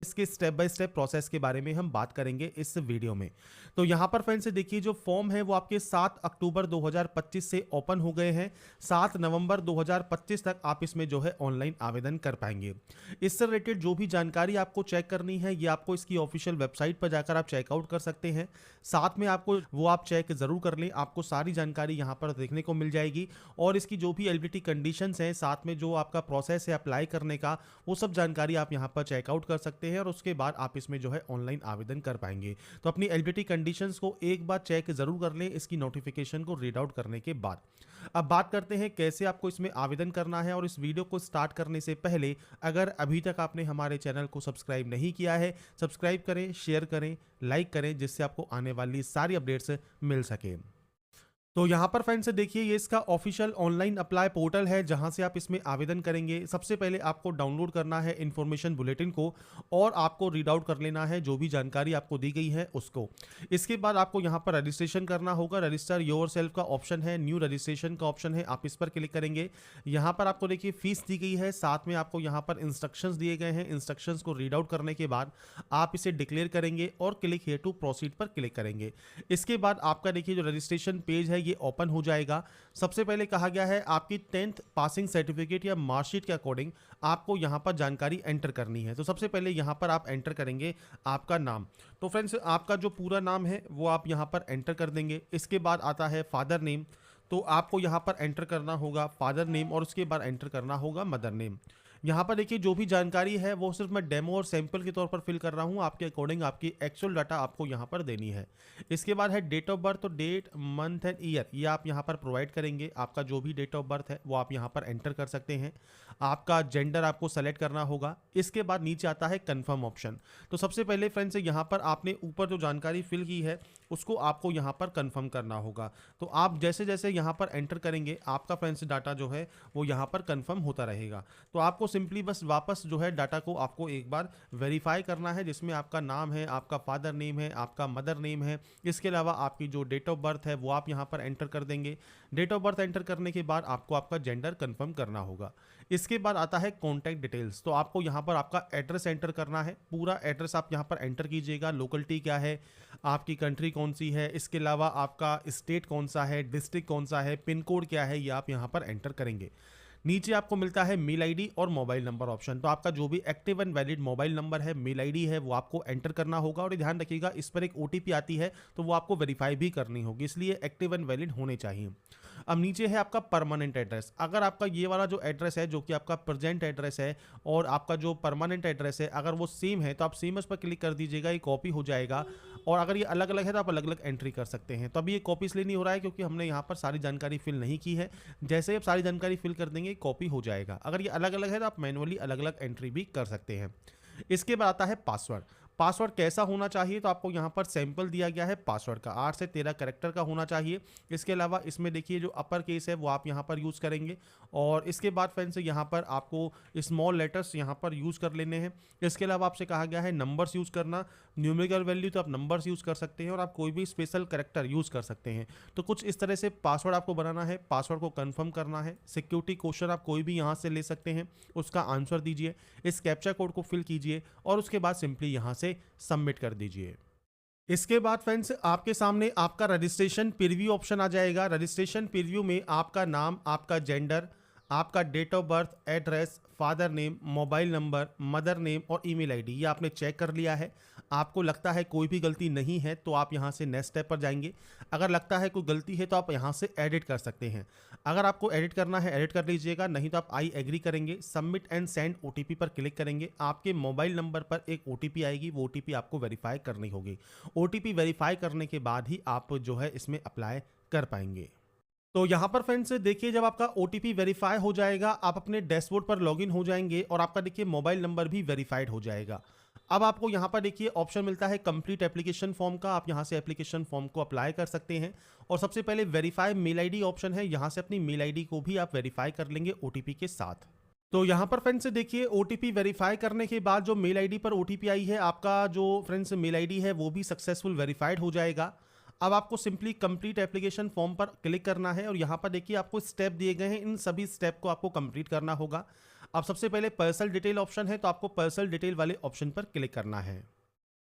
इसके step by step process के बारे में हम बात करेंगे इस वीडियो में। तो यहाँ पर फ्रेंड्स देखिए, जो फॉर्म है वो आपके 7 अक्टूबर 2025 से ओपन हो गए हैं। 7 नवंबर 2025 तक आप इसमें जो है ऑनलाइन आवेदन कर पाएंगे। इससे रिलेटेड जो भी जानकारी आपको चेक करनी है, ये आपको इसकी ऑफिशियल वेबसाइट पर जाकर आप चेकआउट कर सकते हैं। साथ में आपको वो आप चेक जरूर कर लें, आपको सारी जानकारी यहाँ पर देखने को मिल जाएगी। और इसकी जो भी एलिजिबिलिटी कंडीशंस हैं, साथ में जो आपका प्रोसेस है अप्लाई करने का, वो सब जानकारी आप यहाँ पर चेकआउट कर सकते हैं और उसके बाद आप इसमें जो है ऑनलाइन आवेदन कर पाएंगे। तो अपनी एलिजिबिलिटी कंडीशंस को एक बार चेक जरूर कर लें इसकी नोटिफिकेशन को रीड आउट करने के बाद। अब बात करते हैं कैसे आपको इसमें आवेदन करना है। और इस वीडियो को स्टार्ट करने से पहले अगर अभी तक आपने हमारे चैनल को सब्सक्राइब नहीं किया है, सब्सक्राइब करें, शेयर करें, लाइक करें, जिससे आपको आने वाली सारी अपडेट्स मिल सके। तो यहाँ पर फ्रेंड्स देखिए, ये इसका ऑफिशियल ऑनलाइन अप्लाई पोर्टल है जहाँ से आप इसमें आवेदन करेंगे। सबसे पहले आपको डाउनलोड करना है इन्फॉर्मेशन बुलेटिन को और आपको रीड आउट कर लेना है जो भी जानकारी आपको दी गई है उसको। इसके बाद आपको यहाँ पर रजिस्ट्रेशन करना होगा। रजिस्टर योर सेल्फ का ऑप्शन है, न्यू रजिस्ट्रेशन का ऑप्शन है, आप इस पर क्लिक करेंगे। यहाँ पर आपको देखिए फीस दी गई है, साथ में आपको यहाँ पर इंस्ट्रक्शंस दिए गए हैं। इंस्ट्रक्शंस को रीड आउट करने के बाद आप इसे डिक्लेयर करेंगे और क्लिक हियर टू प्रोसीड पर क्लिक करेंगे। इसके बाद आपका देखिए जो रजिस्ट्रेशन पेज है ये ओपन हो जाएगा। सबसे पहले कहा गया है आपकी 10th पासिंग सर्टिफिकेट या मार्कशीट के अकॉर्डिंग आपको यहां पर जानकारी एंटर करनी है। तो सबसे पहले यहां पर आप एंटर करेंगे आपका नाम। तो फ्रेंड्स आपका जो पूरा नाम है वो आप यहां पर एंटर कर देंगे। इसके बाद आता है फादर नेम, तो आपको यहां पर एंटर करना होगा फादर नेम और उसके बाद एंटर करना होगा मदर नेम। यहाँ पर देखिए जो भी जानकारी है वो सिर्फ मैं डेमो और सैंपल के तौर पर फिल कर रहा हूँ, आपके अकॉर्डिंग आपकी एक्चुअल डाटा आपको यहाँ पर देनी है। इसके बाद है डेट ऑफ बर्थ, तो डेट, मंथ एंड ईयर ये आप यहाँ पर प्रोवाइड करेंगे। आपका जो भी डेट ऑफ बर्थ है वो आप यहाँ पर एंटर कर सकते हैं। आपका जेंडर आपको सेलेक्ट करना होगा। इसके बाद नीचे आता है कन्फर्म ऑप्शन। तो सबसे पहले फ्रेंड्स यहाँ पर आपने ऊपर जो जानकारी फिल की है उसको आपको यहाँ पर कन्फर्म करना होगा। तो आप जैसे जैसे यहाँ पर एंटर करेंगे आपका फ्रेंड्स डाटा जो है वो यहाँ पर कन्फर्म होता रहेगा। तो आपको सिंपली बस वापस जो है डाटा को आपको एक बार वेरीफाई करना है, जिसमें आपका नाम है, आपका फादर नेम है, आपका मदर नेम है। इसके अलावा आपकी जो डेट ऑफ बर्थ है वो आप यहाँ पर एंटर कर देंगे। डेट ऑफ बर्थ एंटर करने के बाद आपको आपका जेंडर कंफर्म करना होगा। इसके बाद आता है कॉन्टैक्ट डिटेल्स। तो आपको यहाँ पर आपका एड्रेस एंटर करना है। पूरा एड्रेस आप यहाँ पर एंटर कीजिएगा। लोकेलिटी क्या है, आपकी कंट्री कौन सी है, इसके अलावा आपका स्टेट कौन सा है, डिस्ट्रिक्ट कौन सा है, पिन कोड क्या है, ये आप यहाँ पर एंटर करेंगे। नीचे आपको मिलता है मेल आईडी और मोबाइल नंबर ऑप्शन। तो आपका जो भी active and valid mobile number है, मेल आईडी है, वो आपको एंटर करना होगा। और ध्यान रखिएगा इस पर एक ओटीपी आती है तो वो आपको वेरीफाई भी करनी होगी, इसलिए एक्टिव एंड वैलिड होने चाहिए। अब नीचे है आपका परमानेंट एड्रेस। अगर आपका ये वाला जो एड्रेस है जो कि आपका प्रेजेंट एड्रेस है और आपका जो परमानेंट एड्रेस है अगर वो सेम है तो आप सेम उस पर क्लिक कर दीजिएगा, ये कॉपी हो जाएगा। और अगर ये अलग अलग है तो आप अलग अलग एंट्री कर सकते हैं। तो अभी ये कॉपी इसलिए नहीं हो रहा है क्योंकि हमने यहाँ पर सारी जानकारी फिल नहीं की है। जैसे ही आप सारी जानकारी फिल कर देंगे कॉपी हो जाएगा। अगर ये अलग अलग है तो आप मैनुअली अलग अलग एंट्री भी कर सकते हैं। इसके बाद आता है पासवर्ड। पासवर्ड कैसा होना चाहिए, तो आपको यहाँ पर सैंपल दिया गया है पासवर्ड का, 8 से 13 कैरेक्टर का होना चाहिए। इसके अलावा इसमें देखिए जो अपर केस है वो आप यहाँ पर यूज़ करेंगे। और इसके बाद फ्रेंड्स यहाँ पर आपको स्मॉल लेटर्स यहाँ पर यूज़ कर लेने हैं। इसके अलावा आपसे कहा गया है नंबर्स यूज़ करना। न्यूमेरिकल वैल्यू तो आप नंबर्स यूज़ कर सकते हैं और आप कोई भी स्पेशल कैरेक्टर यूज़ कर सकते हैं। तो कुछ इस तरह से पासवर्ड आपको बनाना है, पासवर्ड को कन्फर्म करना है। सिक्योरिटी क्वेश्चन आप कोई भी यहाँ से ले सकते हैं, उसका आंसर दीजिए, इस कैप्चा कोड को फिल कीजिए और उसके बाद सिंपली यहाँ से सबमिट कर दीजिए। इसके बाद फ्रेंड्स आपके सामने आपका रजिस्ट्रेशन प्रीव्यू ऑप्शन आ जाएगा। रजिस्ट्रेशन प्रीव्यू में आपका नाम, आपका जेंडर, आपका date of birth, address, father name, mobile number, mother name और ईमेल आईडी ये आपने चेक कर लिया है। आपको लगता है कोई भी गलती नहीं है तो आप यहाँ से नेक्स्ट स्टेप पर जाएंगे। अगर लगता है कोई गलती है तो आप यहाँ से एडिट कर सकते हैं। अगर आपको एडिट करना है एडिट कर लीजिएगा, नहीं तो आप आई एग्री करेंगे। सबमिट एंड सेंड ओटीपी पर क्लिक करेंगे। आपके मोबाइल नंबर पर एक ओटीपी आएगी, वो ओटीपी आपको वेरीफाई करनी होगी। ओटीपी वेरीफाई करने के बाद ही आप जो है इसमें अप्लाई कर पाएंगे। तो यहाँ पर फ्रेंड्स देखिए जब आपका ओटीपी वेरीफाई हो जाएगा आप अपने डैशबोर्ड पर लॉगिन हो जाएंगे और आपका देखिए मोबाइल नंबर भी वेरीफाइड हो जाएगा। अब आपको यहाँ पर देखिए ऑप्शन मिलता है कंप्लीट एप्लीकेशन फॉर्म का। आप यहाँ से एप्लीकेशन फॉर्म को अप्लाई कर सकते हैं और सबसे पहले वेरीफाई मेल आईडी ऑप्शन है, यहाँ से अपनी मेल आईडी को भी आप वेरीफाई कर लेंगे ओटीपी के साथ। तो यहाँ पर फ्रेंड्स देखिए ओटीपी वेरीफाई करने के बाद जो मेल आईडी पर ओटीपी आई है, आपका जो फ्रेंड्स मेल आईडी है वो भी सक्सेसफुल वेरीफाइड हो जाएगा। अब आपको सिंपली कंप्लीट एप्लीकेशन फॉर्म पर क्लिक करना है और यहाँ पर देखिए आपको स्टेप दिए गए हैं, इन सभी स्टेप को आपको कंप्लीट करना होगा। अब सबसे पहले पर्सनल डिटेल ऑप्शन है, तो आपको पर्सनल डिटेल वाले ऑप्शन पर क्लिक करना है।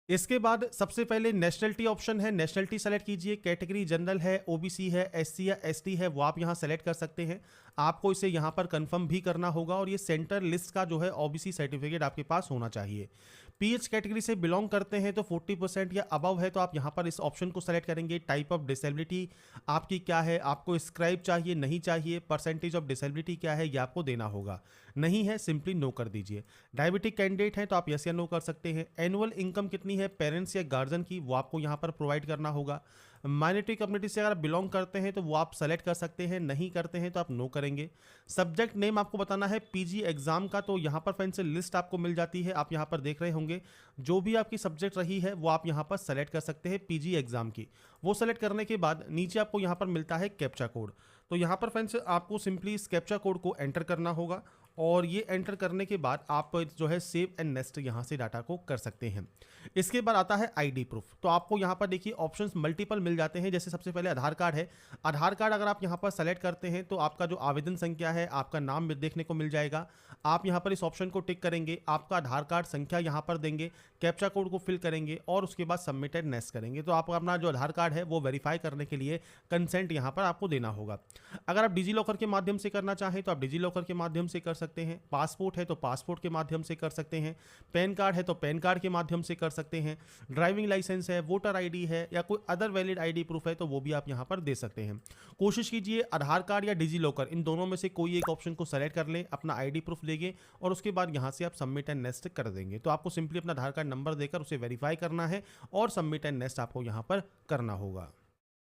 इसके बाद सबसे पहले नेशनलिटी ऑप्शन है, नेशनलिटी सेलेक्ट कीजिए। कैटेगरी जनरल है, ओबीसी है, एससी या एसटी है, वो आप यहां सेलेक्ट कर सकते हैं। आपको इसे यहां पर कंफर्म भी करना होगा और ये सेंटर लिस्ट का जो है ओबीसी सर्टिफिकेट आपके पास होना चाहिए। पीएच कैटेगरी से बिलोंग करते हैं तो 40% या अबव है, तो आप यहां पर इस ऑप्शन को सेलेक्ट करेंगे। टाइप ऑफ डिसेबिलिटी आपकी क्या है, आपको स्क्राइब चाहिए नहीं चाहिए, परसेंटेज ऑफ डिसेबिलिटी क्या है, ये आपको देना होगा। नहीं है, सिंपली नो कर दीजिए। डायबिटिक कैंडिडेट है तो आप यस या नो कर सकते हैं। एनुअल इनकम कितनी है पेरेंट्स या गार्जियन की, वो आपको यहाँ पर प्रोवाइड करना होगा। माइनॉरिटी कम्युनिटी से अगर बिलोंग करते हैं तो वो आप सेलेक्ट कर सकते हैं, नहीं करते हैं तो आप नो करेंगे। सब्जेक्ट नेम आपको बताना है पीजी एग्जाम का, तो यहाँ पर फ्रेंड्स लिस्ट आपको मिल जाती है, आप यहाँ पर देख रहे होंगे। जो भी आपकी सब्जेक्ट रही है वो आप यहाँ पर सेलेक्ट कर सकते हैं पीजी एग्जाम की। वो सेलेक्ट करने के बाद नीचे आपको यहाँ पर मिलता है कैप्चा कोड। तो यहाँ पर फ्रेंड्स आपको सिंपली इस कैप्चा कोड को एंटर करना होगा और ये एंटर करने के बाद आप जो है सेव एंड नेक्स्ट यहाँ से डाटा को कर सकते हैं। इसके बाद आता है आईडी प्रूफ। तो आपको यहाँ पर देखिए ऑप्शंस मल्टीपल मिल जाते हैं। जैसे सबसे पहले आधार कार्ड है, आधार कार्ड अगर आप यहाँ पर सेलेक्ट करते हैं तो आपका जो आवेदन संख्या है, आपका नाम देखने को मिल जाएगा। आप यहाँ पर इस ऑप्शन को टिक करेंगे, आपका आधार कार्ड संख्या यहाँ पर देंगे, कैप्चा कोड को फिल करेंगे और उसके बाद सबमिटेड नेक्स्ट करेंगे। तो आप अपना जो आधार कार्ड है वो वेरीफाई करने के लिए कंसेंट यहाँ पर आपको देना होगा। अगर आप डिजी लॉकर के माध्यम से करना चाहें तो आप डिजी लॉकर के माध्यम से कर सकते हैं। पासपोर्ट है तो पासपोर्ट के माध्यम से कर सकते हैं। पैन कार्ड है तो पैन कार्ड के माध्यम से कर सकते हैं। ड्राइविंग लाइसेंस है, वोटर आईडी है या कोई अदर वैलिड आईडी प्रूफ है तो वो भी आप यहाँ पर दे सकते हैं। कोशिश कीजिए आधार कार्ड या डिजी लॉकर इन दोनों में से कोई एक ऑप्शन को सेलेक्ट कर लें, अपना आईडी प्रूफ देंगे और उसके बाद यहाँ से आप सबमिट एंड नेक्स्ट कर देंगे। तो आपको सिंपली अपना आधार कार्ड नंबर देकर उसे वेरीफाई करना है और सबमिट एंड नेक्स्ट आपको यहाँ पर करना होगा।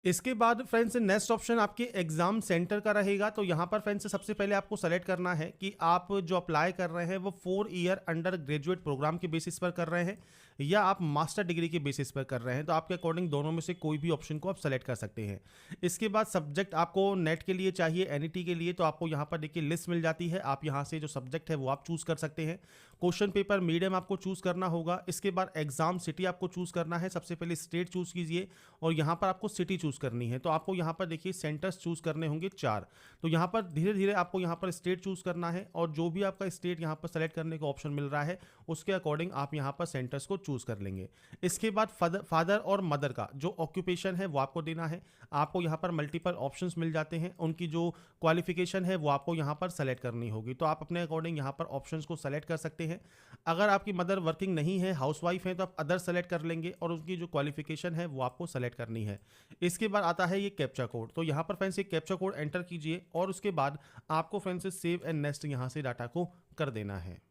इसके बाद फ्रेंड्स नेक्स्ट ऑप्शन आपके एग्जाम सेंटर का रहेगा। तो यहाँ पर फ्रेंड्स सबसे पहले आपको सेलेक्ट करना है कि आप जो अप्लाई कर रहे हैं वो 4 ईयर अंडर ग्रेजुएट प्रोग्राम के बेसिस पर कर रहे हैं या आप मास्टर डिग्री के बेसिस पर कर रहे हैं। तो आपके अकॉर्डिंग दोनों में से कोई भी ऑप्शन को आप सेलेक्ट कर सकते हैं। इसके बाद सब्जेक्ट आपको नेट के लिए चाहिए, एनईटी के लिए, तो आपको यहाँ पर देखिए लिस्ट मिल जाती है। आप यहाँ से जो सब्जेक्ट है वो आप चूज कर सकते हैं। क्वेश्चन पेपर मीडियम आपको चूज करना होगा। इसके बाद एग्जाम सिटी आपको चूज करना है। सबसे पहले स्टेट चूज कीजिए और यहाँ पर आपको सिटी चूज करनी है। तो आपको यहाँ पर देखिए सेंटर्स चूज करने होंगे 4। तो यहाँ पर धीरे धीरे आपको यहाँ पर स्टेट चूज करना है और जो भी आपका स्टेट यहाँ पर सेलेक्ट करने का ऑप्शन मिल रहा है उसके अकॉर्डिंग आप यहाँ पर सेंटर्स को चूज कर लेंगे। इसके बाद फादर और मदर का जो ऑक्यूपेशन है वो आपको देना है। आपको यहाँ पर मल्टीपल ऑप्शंस मिल जाते हैं, उनकी जो क्वालिफिकेशन है वो आपको यहाँ पर सेलेक्ट करनी होगी। तो आप अपने अकॉर्डिंग यहाँ पर ऑप्शंस को सेलेक्ट कर सकते हैं। अगर आपकी मदर वर्किंग नहीं है, हाउसवाइफ है, तो आप अदर सेलेक्ट कर लेंगे और उनकी जो क्वालिफिकेशन है वो आपको सेलेक्ट करनी है। इसके बाद आता है ये कैप्चा कोड। तो यहाँ पर फ्रेंड्स ये कैप्चा कोड एंटर कीजिए और उसके बाद आपको फ्रेंड्स सेव एंड नेक्स्ट यहाँ से डाटा को कर देना है।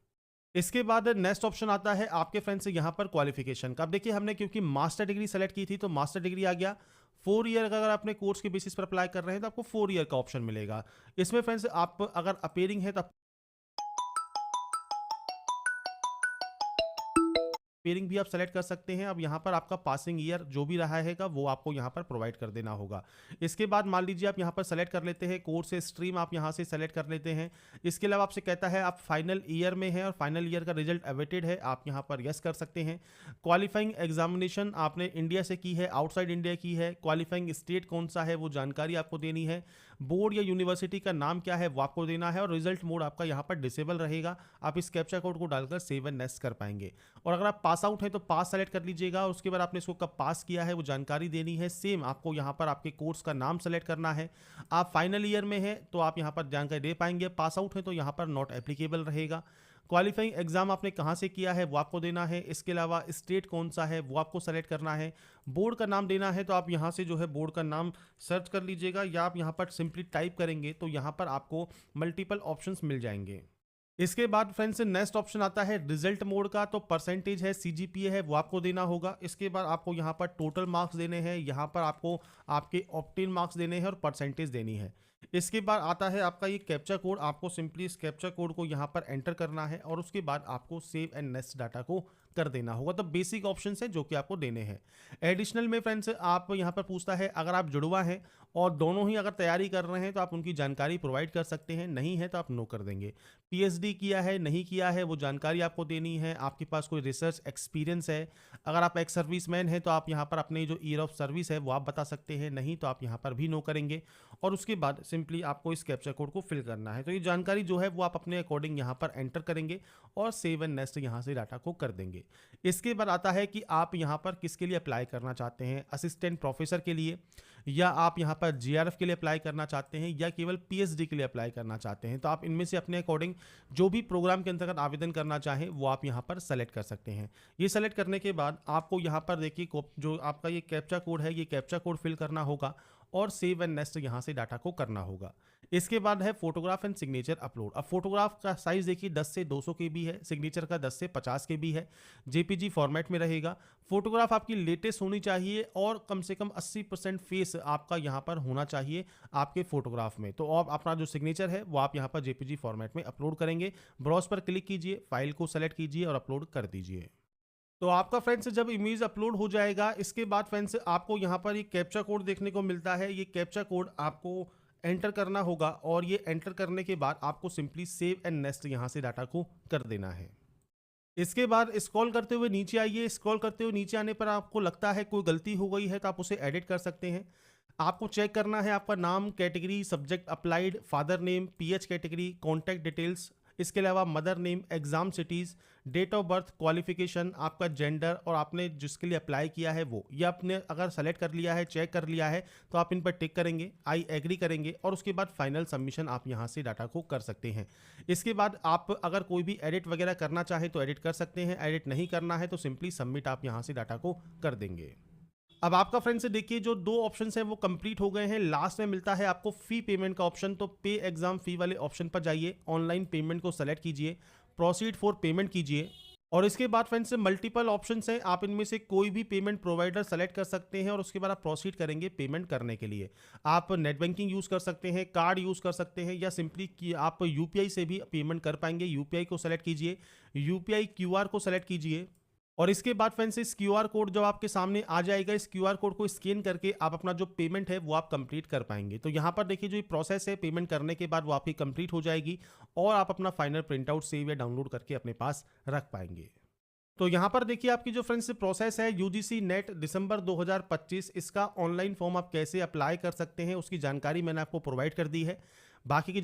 इसके बाद नेक्स्ट ऑप्शन आता है आपके फ्रेंड्स यहाँ पर क्वालिफिकेशन का। अब देखिए हमने क्योंकि मास्टर डिग्री सेलेक्ट की थी तो मास्टर डिग्री आ गया। 4 ईयर का अगर आपने कोर्स के बेसिस पर अप्लाई कर रहे हैं तो आपको 4 ईयर का ऑप्शन मिलेगा। इसमें फ्रेंड्स आप अगर अपेयरिंग है तो पेयरिंग भी आप सेलेक्ट कर सकते हैं। अब यहाँ पर आपका पासिंग ईयर जो भी रहा है वो आपको यहाँ पर प्रोवाइड कर देना होगा। इसके बाद मान लीजिए आप यहाँ पर सेलेक्ट कर लेते हैं कोर्स स्ट्रीम, आप यहाँ से सेलेक्ट कर लेते हैं। इसके अलावा आपसे कहता है आप फाइनल ईयर में हैं और फाइनल ईयर का रिजल्ट अवेटेड है, आप यहाँ पर यस कर सकते हैं। क्वालिफाइंग एग्जामिनेशन आपने इंडिया से की है, आउटसाइड इंडिया की है, क्वालिफाइंग स्टेट कौन सा है वो जानकारी आपको देनी है, बोर्ड या यूनिवर्सिटी का नाम क्या है वो आपको देना है और रिजल्ट मोड आपका यहाँ पर डिसेबल रहेगा। आप इस कैप्चा कोड को डालकर सेव एंड नेक्स्ट कर पाएंगे। और अगर आप पास आउट है तो पास सेलेक्ट कर लीजिएगा और उसके बाद आपने इसको कब पास किया है वो जानकारी देनी है। सेम आपको यहाँ पर आपके कोर्स का नाम सेलेक्ट करना है। आप फाइनल ईयर में है तो आप यहाँ पर जानकारी दे पाएंगे, पास आउट है तो यहाँ पर नॉट एप्लीकेबल रहेगा। क्वालिफाइंग एग्जाम आपने कहाँ से किया है वो आपको देना है। इसके अलावा स्टेट कौन सा है वो आपको सेलेक्ट करना है। बोर्ड का नाम देना है तो आप यहाँ से जो है बोर्ड का नाम सर्च कर लीजिएगा या आप यहाँ पर सिंपली टाइप करेंगे तो यहाँ पर आपको मल्टीपल ऑप्शंस मिल जाएंगे। इसके बाद फ्रेंड्स नेक्स्ट ऑप्शन आता है रिजल्ट मोड का। तो परसेंटेज है, सीजीपीए है वो आपको देना होगा। इसके बाद आपको यहाँ पर टोटल मार्क्स देने हैं, यहाँ पर आपको आपके ऑप्टेन मार्क्स देने हैं और परसेंटेज देनी है। इसके बाद आता है आपका ये कैप्चा कोड। आपको सिंपली इस कैप्चा कोड को यहाँ पर एंटर करना है और उसके बाद आपको सेव एंड नेक्स्ट डाटा को कर देना होगा। तो बेसिक ऑप्शन है जो कि आपको देने हैं। एडिशनल में फ्रेंड्स आप यहाँ पर पूछता है अगर आप जुड़वा हैं और दोनों ही अगर तैयारी कर रहे हैं तो आप उनकी जानकारी प्रोवाइड कर सकते हैं, नहीं है तो आप नो कर देंगे। पीएचडी किया है नहीं किया है वो जानकारी आपको देनी है। आपके पास कोई रिसर्च एक्सपीरियंस है, अगर आप एक्स सर्विसमैन हैं तो आप यहाँ पर अपने जो ईयर ऑफ सर्विस है वो आप बता सकते हैं, नहीं तो आप यहाँ पर भी नो करेंगे। और उसके बाद सिंपली आपको इस कैप्चा कोड को फिल करना है। तो ये जानकारी जो है वो आप अपने अकॉर्डिंग यहाँ पर एंटर करेंगे और सेव एंड नेक्स्ट यहाँ से डाटा को कर देंगे। इसके बाद आता है कि आप यहाँ पर किसके लिए अप्लाई करना चाहते हैं, असिस्टेंट प्रोफेसर के लिए, या आप यहाँ पर जीआरएफ के लिए अप्लाई करना चाहते हैं, या केवल पीएचडी के लिए अप्लाई करना चाहते हैं। तो आप इनमें से अपने अकॉर्डिंग जो भी प्रोग्राम के अंतर्गत आवेदन करना चाहें वो आप यहाँ पर सेलेक्ट कर सकते हैं। ये सेलेक्ट करने के बाद आपको यहाँ पर देखिए जो आपका ये कैप्चा कोड है ये कैप्चा कोड फिल करना होगा और सेव एंड नेक्स्ट यहाँ से डाटा को करना होगा। इसके बाद है फोटोग्राफ एंड सिग्नेचर अपलोड। अब फोटोग्राफ का साइज देखिए 10 से 200 KB है, सिग्नेचर का 10 से 50 KB है, जेपीजी फॉर्मेट में रहेगा। फोटोग्राफ आपकी लेटेस्ट होनी चाहिए और कम से कम 80% फेस आपका यहाँ पर होना चाहिए आपके फोटोग्राफ में। तो आप अपना जो सिग्नेचर है वो आप यहाँ पर जेपीजी फॉर्मेट में अपलोड करेंगे। ब्राउज पर क्लिक कीजिए, फाइल को सेलेक्ट कीजिए और अपलोड कर दीजिए। तो आपका फ्रेंड्स जब इमेज अपलोड हो जाएगा इसके बाद फ्रेंड्स आपको यहाँ पर एक कैप्चा कोड देखने को मिलता है। ये कैप्चा कोड आपको एंटर करना होगा और ये एंटर करने के बाद आपको सिंपली सेव एंड नेक्स्ट यहाँ से डाटा को कर देना है। इसके बाद स्क्रॉल करते हुए नीचे आइए। स्क्रॉल करते हुए नीचे आने पर आपको लगता है कोई गलती हो गई है तो आप उसे एडिट कर सकते हैं। आपको चेक करना है आपका नाम, category, subject applied, father name, PH category, contact details, इसके अलावा mother name, exam cities, date of birth, qualification, आपका जेंडर और आपने जिसके लिए अप्लाई किया है वो, या आपने अगर सेलेक्ट कर लिया है, चेक कर लिया है तो आप इन पर टिक करेंगे, आई एग्री करेंगे और उसके बाद फाइनल सबमिशन आप यहाँ से डाटा को कर सकते हैं। इसके बाद आप अगर कोई भी एडिट वगैरह करना चाहे तो एडिट कर सकते हैं, एडिट नहीं करना है तो सिंपली सबमिट आप यहाँ से डाटा को कर देंगे। अब आपका फ्रेंड्स देखिए जो दो ऑप्शन हैं वो कंप्लीट हो गए हैं। लास्ट में मिलता है आपको फी पेमेंट का ऑप्शन। तो पे एग्जाम फी वाले ऑप्शन पर जाइए, ऑनलाइन पेमेंट को सेलेक्ट कीजिए, प्रोसीड फॉर पेमेंट कीजिए और इसके बाद फ्रेंड्स मल्टीपल ऑप्शंस हैं, आप इनमें से कोई भी पेमेंट प्रोवाइडर सेलेक्ट कर सकते हैं और उसके बाद आप प्रोसीड करेंगे पेमेंट करने के लिए। आप नेट बैंकिंग यूज़ कर सकते हैं, कार्ड यूज़ कर सकते हैं या सिंपली कि आप यूपीआई से भी पेमेंट कर पाएंगे। यूपीआई को सेलेक्ट कीजिए, यूपीआई क्यूआर को सेलेक्ट कीजिए और इसके बाद फ्रेंड्स इस क्यूआर कोड जब आपके सामने आ जाएगा, इस क्यूआर कोड को स्कैन करके आप अपना जो पेमेंट है वो आप कंप्लीट कर पाएंगे। तो यहाँ पर देखिए जो ये प्रोसेस है पेमेंट करने के बाद वो आपकी कंप्लीट हो जाएगी और आप अपना फाइनल प्रिंट आउट सेव या डाउनलोड करके अपने पास रख पाएंगे। तो यहाँ पर देखिए आपकी जो फ्रेंड्स प्रोसेस है यूजीसी नेट दिसंबर 2025, इसका ऑनलाइन फॉर्म आप कैसे अप्लाई कर सकते हैं उसकी जानकारी मैंने आपको प्रोवाइड कर दी है। बाकी की